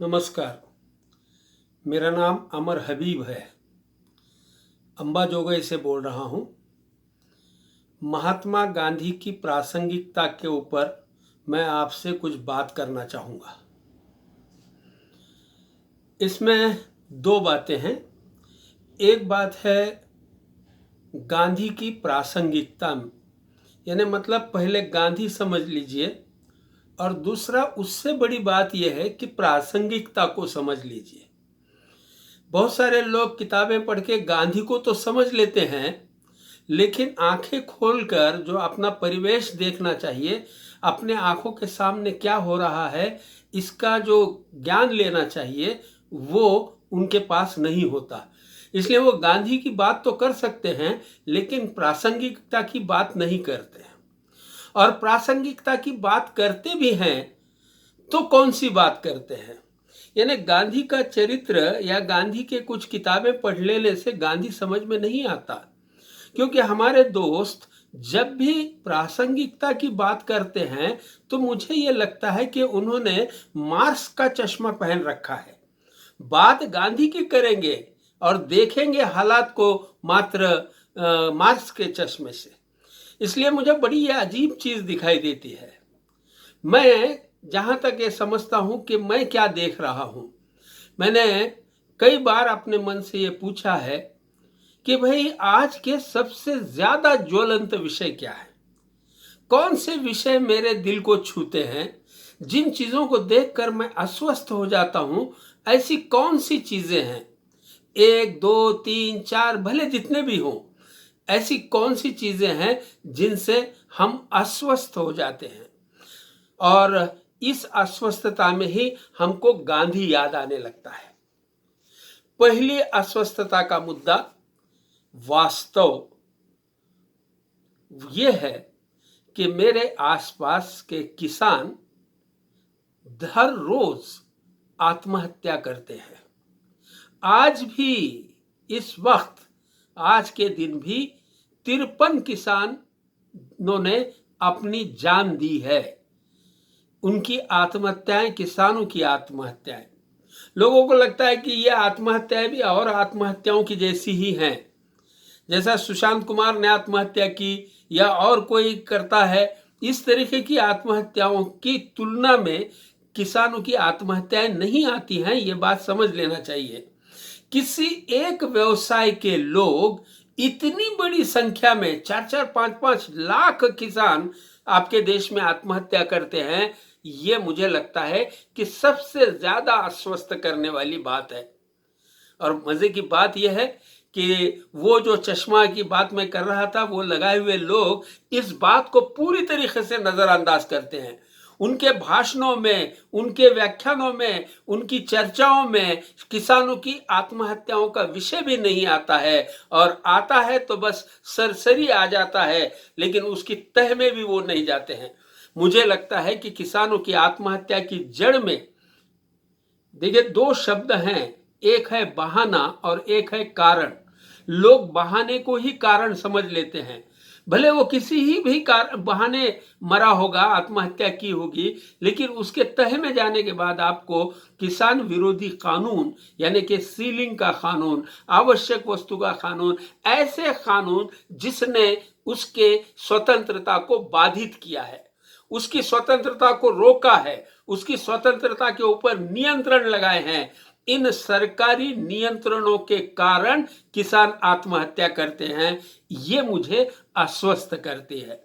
नमस्कार। मेरा नाम अमर हबीब है। अंबाजोगई से बोल रहा हूँ। महात्मा गांधी की प्रासंगिकता के ऊपर मैं आपसे कुछ बात करना चाहूँगा। इसमें दो बातें हैं। एक बात है गांधी की प्रासंगिकता, यानी मतलब पहले गांधी समझ लीजिए, और दूसरा उससे बड़ी बात यह है कि प्रासंगिकता को समझ लीजिए। बहुत सारे लोग किताबें पढ़ के गांधी को तो समझ लेते हैं, लेकिन आंखें खोलकर जो अपना परिवेश देखना चाहिए, अपने आंखों के सामने क्या हो रहा है, इसका जो ज्ञान लेना चाहिए, वो उनके पास नहीं होता। इसलिए वो गांधी की बात तो कर सकते हैं, लेकिन प्रासंगिकता की बात नहीं करते हैं। और प्रासंगिकता की बात करते भी हैं तो कौन सी बात करते हैं? यानी गांधी का चरित्र या गांधी के कुछ किताबें पढ़ लेने से गांधी समझ में नहीं आता। क्योंकि हमारे दोस्त जब भी प्रासंगिकता की बात करते हैं तो मुझे ये लगता है कि उन्होंने मार्क्स का चश्मा पहन रखा है। बात गांधी की करेंगे और देखेंगे हालात को मात्र मार्क्स के चश्मे से। इसलिए मुझे बड़ी ये अजीब चीज दिखाई देती है। मैं जहां तक ये समझता हूं कि मैं क्या देख रहा हूं, मैंने कई बार अपने मन से ये पूछा है कि भाई आज के सबसे ज्यादा ज्वलंत विषय क्या है? कौन से विषय मेरे दिल को छूते हैं? जिन चीजों को देखकर मैं अस्वस्थ हो जाता हूं, ऐसी कौन सी चीजें हैं? एक, दो, तीन, चार, भले जितने भी हों, ऐसी कौन सी चीजें हैं जिनसे हम अस्वस्थ हो जाते हैं? और इस अस्वस्थता में ही हमको गांधी याद आने लगता है। पहली अस्वस्थता का मुद्दा वास्तव यह है कि मेरे आसपास के किसान हर रोज आत्महत्या करते हैं। आज भी, इस वक्त, आज के दिन भी 53 किसानों ने अपनी जान दी है। उनकी आत्महत्याएं, किसानों की आत्महत्याएं, लोगों को लगता है कि ये आत्महत्याएं भी और आत्महत्याओं की जैसी ही हैं। जैसा सुशांत कुमार ने आत्महत्या की या और कोई करता है, इस तरीके की आत्महत्याओं की तुलना में किसानों की आत्महत्याएं नहीं आती हैं। ये बात समझ लेना चाहिए। किसी एक व्यवसाय के लोग इतनी बड़ी संख्या में 4-4, 5-5 लाख किसान आपके देश में आत्महत्या करते हैं, ये मुझे लगता है कि सबसे ज्यादा आश्वस्त करने वाली बात है। और मजे की बात यह है कि वो जो चश्मा की बात मैं कर रहा था, वो लगाए हुए लोग इस बात को पूरी तरीके से नजरअंदाज करते हैं। उनके भाषणों में, उनके व्याख्यानों में, उनकी चर्चाओं में किसानों की आत्महत्याओं का विषय भी नहीं आता है, और आता है तो बस सरसरी आ जाता है, लेकिन उसकी तह में भी वो नहीं जाते हैं। मुझे लगता है कि किसानों की आत्महत्या की जड़ में, देखिए, दो शब्द हैं, एक है बहाना और एक है कारण। लोग बहाने को ही कारण समझ लेते हैं। भले वो किसी ही भी बहाने मरा होगा, आत्महत्या की होगी, लेकिन उसके तह में जाने के बाद आपको किसान विरोधी कानून, यानी कि सीलिंग का कानून, आवश्यक वस्तु का कानून, ऐसे कानून जिसने उसके स्वतंत्रता को बाधित किया है, उसकी स्वतंत्रता को रोका है, उसकी स्वतंत्रता के ऊपर नियंत्रण लगाए हैं, इन सरकारी नियंत्रणों के कारण किसान आत्महत्या करते हैं। ये मुझे अस्वस्थ करती है।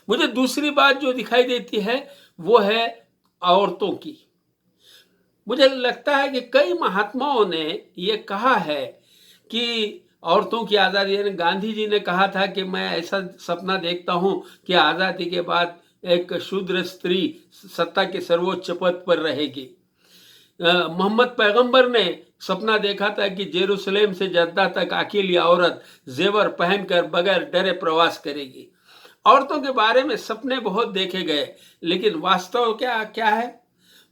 मुझे दूसरी बात जो दिखाई देती है वो है औरतों की। मुझे लगता है कि कई महात्माओं ने ये कहा है कि औरतों की आज़ादी, यानी गांधी जी ने कहा था कि मैं ऐसा सपना देखता हूं कि आज़ादी के बाद एक शूद्र स्त्री सत्ता के सर्वोच्च पद पर रहेगी। मोहम्मद पैगंबर ने सपना देखा था कि जेरूसलेम से जद्दा तक अकेली औरत जेवर पहनकर बगैर डरे प्रवास करेगी। औरतों के बारे में सपने बहुत देखे गए, लेकिन वास्तव क्या क्या है?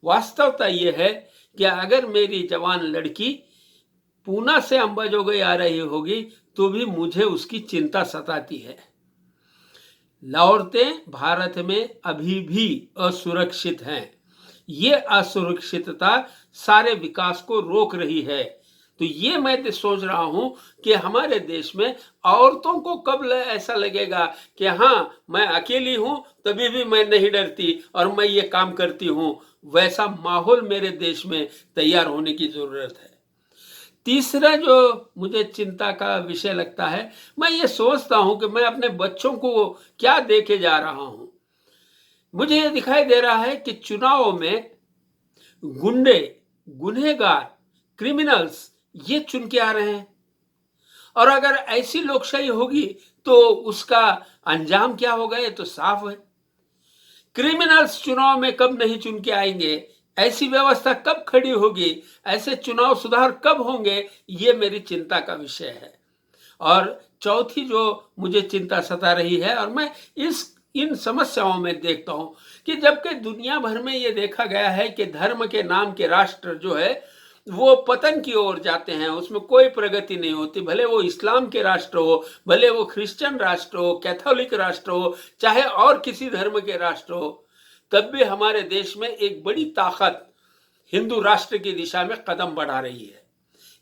वास्तवता यह है कि अगर मेरी जवान लड़की पूना से अंबाजोगई आ रही होगी तो भी मुझे उसकी चिंता सताती है। औरतें भारत में अभी भी असुरक्षित हैं। ये असुरक्षितता सारे विकास को रोक रही है। तो ये मैं सोच रहा हूं कि हमारे देश में औरतों को कब ऐसा लगेगा कि हाँ, मैं अकेली हूं, तभी भी मैं नहीं डरती और मैं ये काम करती हूं। वैसा माहौल मेरे देश में तैयार होने की जरूरत है। तीसरा जो मुझे चिंता का विषय लगता है, मैं ये सोचता हूं कि मैं अपने बच्चों को क्या देके जा रहा हूं। मुझे ये दिखाई दे रहा है कि चुनाव में गुंडे, गुनहगार, क्रिमिनल्स ये चुन के आ रहे हैं, और अगर ऐसी लोकशाही होगी तो उसका अंजाम क्या होगा ये तो साफ है। क्रिमिनल्स चुनाव में कब नहीं चुन के आएंगे, ऐसी व्यवस्था कब खड़ी होगी, ऐसे चुनाव सुधार कब होंगे, ये मेरी चिंता का विषय है। और चौथी जो मुझे चिंता सता रही है, और मैं इन समस्याओं में देखता हूं कि जबकि दुनिया भर में ये देखा गया है कि धर्म के नाम के राष्ट्र जो है वो पतन की ओर जाते हैं, उसमें कोई प्रगति नहीं होती। भले वो इस्लाम के राष्ट्र हो, भले वो क्रिश्चियन राष्ट्र हो, कैथोलिक राष्ट्र हो, चाहे और किसी धर्म के राष्ट्र हो, तब भी हमारे देश में एक बड़ी ताकत हिंदू राष्ट्र की दिशा में कदम बढ़ा रही है।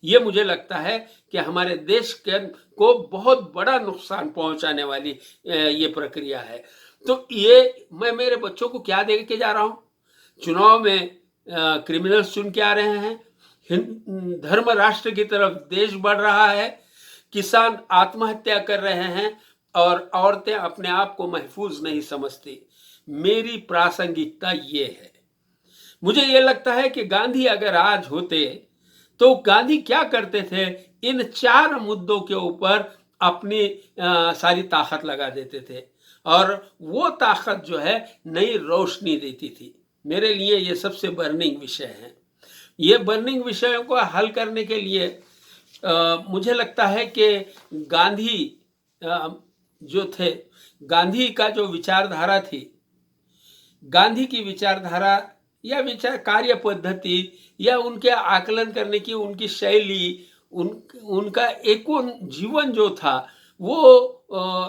ये मुझे लगता है कि हमारे देश को बहुत बड़ा नुकसान पहुंचाने वाली ये प्रक्रिया है। तो ये मैं मेरे बच्चों को क्या दे के जा रहा हूं? चुनाव में क्रिमिनल्स चुन के आ रहे हैं, धर्म राष्ट्र की तरफ देश बढ़ रहा है, किसान आत्महत्या कर रहे हैं, और औरतें अपने आप को महफूज नहीं समझती। मेरी प्रासंगिकता ये है। मुझे ये लगता है कि गांधी अगर आज होते तो गांधी क्या करते थे, इन 4 मुद्दों के ऊपर अपनी सारी ताकत लगा देते थे, और वो ताकत जो है नई रोशनी देती थी। मेरे लिए ये सबसे बर्निंग विषय है। ये बर्निंग विषयों को हल करने के लिए मुझे लगता है कि गांधी जो थे, गांधी का जो विचारधारा थी, गांधी की विचारधारा या विचार कार्य पद्धति या उनके आकलन करने की उनकी शैली, उनका एक जीवन जो था वो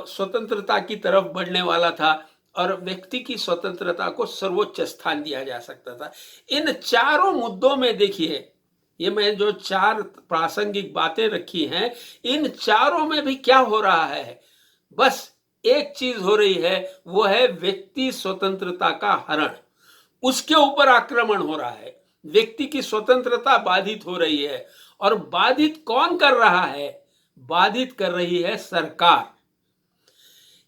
स्वतंत्रता की तरफ बढ़ने वाला था, और व्यक्ति की स्वतंत्रता को सर्वोच्च स्थान दिया जा सकता था। इन चारों मुद्दों में देखिए, ये मैं जो 4 प्रासंगिक बातें रखी हैं, इन चारों में भी क्या हो रहा है? बस एक चीज हो रही है, वो है व्यक्ति स्वतंत्रता का हरण। उसके ऊपर आक्रमण हो रहा है, व्यक्ति की स्वतंत्रता बाधित हो रही है। और बाधित कौन कर रहा है? बाधित कर रही है सरकार।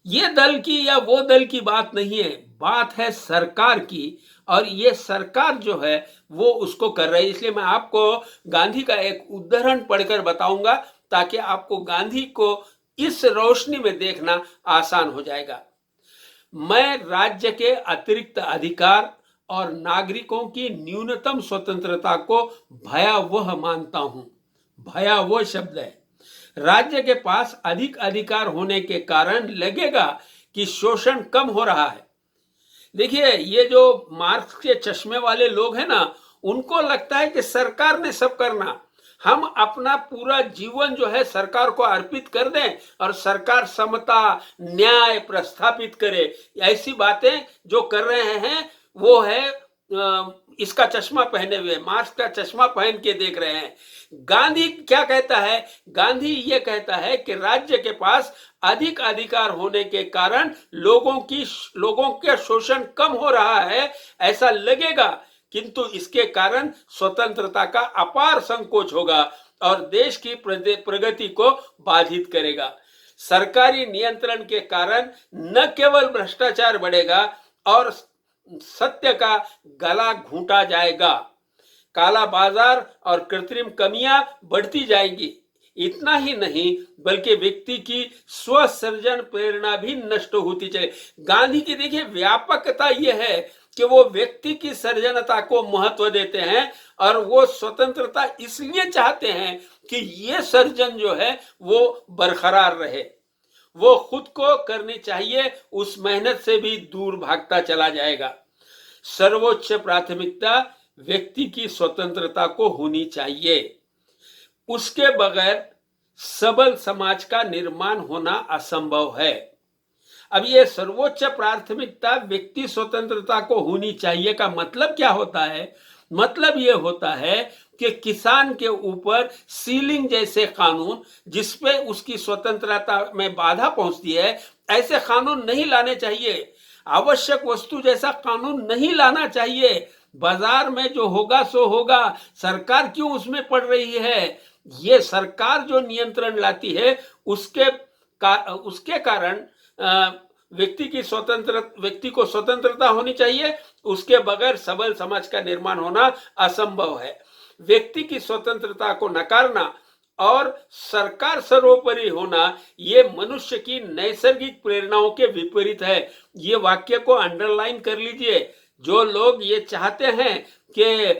ये दल की या वो दल की बात नहीं है, बात है सरकार की, और ये सरकार जो है वो उसको कर रही है। इसलिए मैं आपको गांधी का एक उदाहरण पढ़कर बताऊंगा, ताकि आपको गांधी को इस रोशनी में देखना आसान हो जाएगा। मैं राज्य के अतिरिक्त अधिकार और नागरिकों की न्यूनतम स्वतंत्रता को भयावह मानता हूं। भयावह शब्द है। राज्य के पास अधिक अधिकार होने के कारण लगेगा कि शोषण कम हो रहा है। देखिए, ये जो मार्क्स के चश्मे वाले लोग हैं ना, उनको लगता है कि सरकार ने सब करना, हम अपना पूरा जीवन जो है सरकार को अर्पित कर दें और सरकार समता न्याय प्रस्थापित करे। ऐसी बातें जो कर रहे हैं वो है इसका चश्मा पहने हुए, मार्क्स का चश्मा पहन के देख रहे हैं। गांधी क्या कहता है? गांधी ये कहता है कि राज्य के पास अधिक अधिकार होने के कारण लोगों के शोषण कम हो रहा है ऐसा लगेगा, किंतु इसके कारण स्वतंत्रता का अपार संकोच होगा और देश की प्रगति को बाधित करेगा। सरकारी नियंत्रण के कारण न केवल भ्रष्टाचार बढ़ेगा और सत्य का गला घूंटा जाएगा, काला बाजार और कृत्रिम कमियां बढ़ती जाएंगी। इतना ही नहीं बल्कि व्यक्ति की स्व सृजन प्रेरणा भी नष्ट होती चले। गांधी की देखिए व्यापकता यह है कि वो व्यक्ति की सर्जनता को महत्व देते हैं और वो स्वतंत्रता इसलिए चाहते हैं कि ये सर्जन जो है वो बरकरार रहे। वो खुद को करनी चाहिए, उस मेहनत से भी दूर भागता चला जाएगा। सर्वोच्च प्राथमिकता व्यक्ति की स्वतंत्रता को होनी चाहिए। उसके बगैर सबल समाज का निर्माण होना असंभव है। अब ये सर्वोच्च प्राथमिकता व्यक्ति स्वतंत्रता को होनी चाहिए का मतलब क्या होता है? मतलब ये होता है कि किसान के ऊपर सीलिंग जैसे कानून जिसपे उसकी स्वतंत्रता में बाधा पहुंचती है, ऐसे कानून नहीं लाने चाहिए। आवश्यक वस्तु जैसा कानून नहीं लाना चाहिए। बाजार में जो होगा सो होगा, सरकार क्यों उसमें पड़ रही है? ये सरकार जो नियंत्रण लाती है उसके कारण व्यक्ति को स्वतंत्रता होनी चाहिए। उसके बगैर सबल समाज का निर्माण होना असंभव है। व्यक्ति की स्वतंत्रता को नकारना और सरकार सर्वोपरि होना ये मनुष्य की नैसर्गिक प्रेरणाओं के विपरीत है। ये वाक्य को अंडरलाइन कर लीजिए। जो लोग ये चाहते हैं कि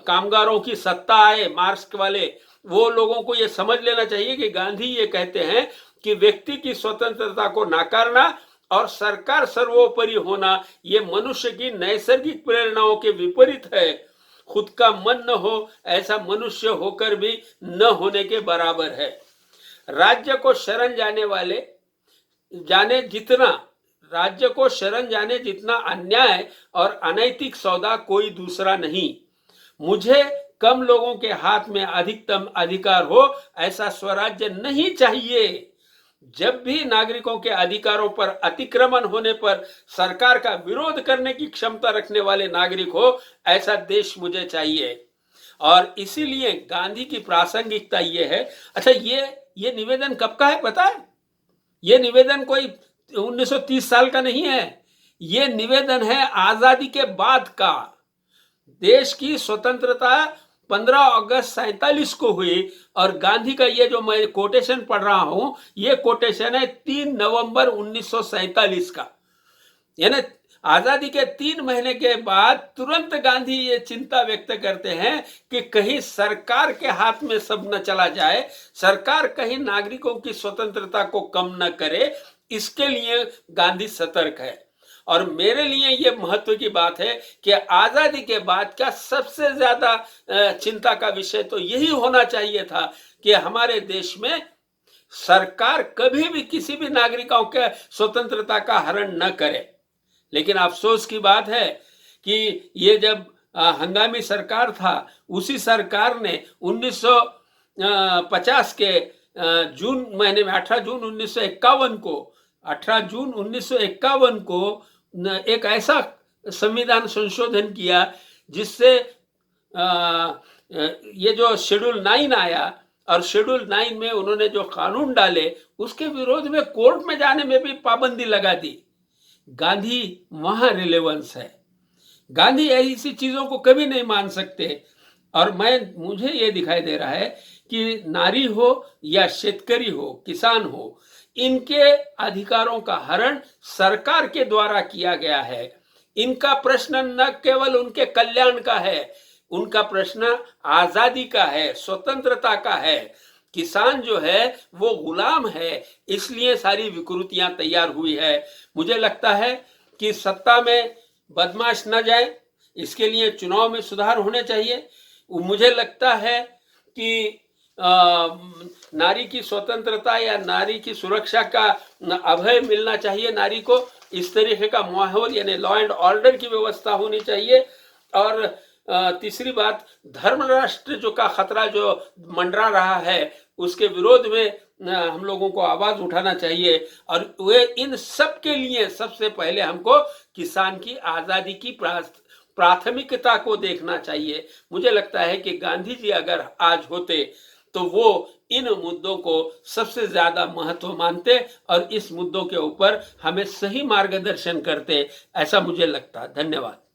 कामगारों की सत्ता आए, मार्क्स वाले, वो लोगों को ये समझ लेना चाहिए कि गांधी ये कहते हैं कि व्यक्ति की स्वतंत्रता को नकारना और सरकार सर्वोपरि होना ये मनुष्य की नैसर्गिक प्रेरणाओं के विपरीत है। खुद का मन न हो ऐसा मनुष्य होकर भी न होने के बराबर है। राज्य को शरण जाने जितना अन्याय और अनैतिक सौदा कोई दूसरा नहीं। मुझे कम लोगों के हाथ में अधिकतम अधिकार हो ऐसा स्वराज्य नहीं चाहिए। जब भी नागरिकों के अधिकारों पर अतिक्रमण होने पर सरकार का विरोध करने की क्षमता रखने वाले नागरिक हो, ऐसा देश मुझे चाहिए। और इसीलिए गांधी की प्रासंगिकता ये है। अच्छा, ये निवेदन कब का है पता है? ये निवेदन कोई 1930 साल का नहीं है। ये निवेदन है आजादी के बाद का। देश की स्वतंत्रता 15 अगस्त 47 को हुई और गांधी का ये जो मैं कोटेशन पढ़ रहा हूं, ये कोटेशन है 3 नवंबर 1947 का। यानी आजादी के 3 महीने के बाद तुरंत गांधी ये चिंता व्यक्त करते हैं कि कहीं सरकार के हाथ में सब न चला जाए, सरकार कहीं नागरिकों की स्वतंत्रता को कम न करे। इसके लिए गांधी सतर्क है। और मेरे लिए ये महत्व की बात है कि आजादी के बाद का सबसे ज्यादा चिंता का विषय तो यही होना चाहिए था कि हमारे देश में सरकार कभी भी किसी भी नागरिकों के स्वतंत्रता का हरण न करे। लेकिन अफसोस की बात है कि ये जब हंगामी सरकार था, उसी सरकार ने 1950 के जून महीने में 18 जून 1951 को एक ऐसा संविधान संशोधन किया जिससे ये जो शेड्यूल 9 आया और शेड्यूल 9 में उन्होंने जो कानून डाले उसके विरोध में कोर्ट में जाने में भी पाबंदी लगा दी। गांधी वहां रिलेवेंस है। गांधी ऐसी चीजों को कभी नहीं मान सकते। और मुझे ये दिखाई दे रहा है कि नारी हो या शेतकरी हो, किसान हो, इनके अधिकारों का हरण सरकार के द्वारा किया गया है। इनका प्रश्न न केवल उनके कल्याण का है, उनका प्रश्न आजादी का है, स्वतंत्रता का है। किसान जो है वो गुलाम है, इसलिए सारी विकृतियां तैयार हुई है। मुझे लगता है कि सत्ता में बदमाश न जाए, इसके लिए चुनाव में सुधार होने चाहिए। मुझे लगता है कि नारी की स्वतंत्रता या नारी की सुरक्षा का अभय मिलना चाहिए नारी को। इस तरीके का माहौल यानी लॉ एंड ऑर्डर की व्यवस्था होनी चाहिए। और तीसरी बात, धर्म राष्ट्र जो का खतरा जो मंडरा रहा है उसके विरोध में हम लोगों को आवाज उठाना चाहिए। और वे इन सब के लिए सबसे पहले हमको किसान की आजादी की प्राथमिकता को देखना चाहिए। मुझे लगता है कि गांधी जी अगर आज होते तो वो इन मुद्दों को सबसे ज्यादा महत्व मानते और इस मुद्दों के ऊपर हमें सही मार्गदर्शन करते, ऐसा मुझे लगता है। धन्यवाद।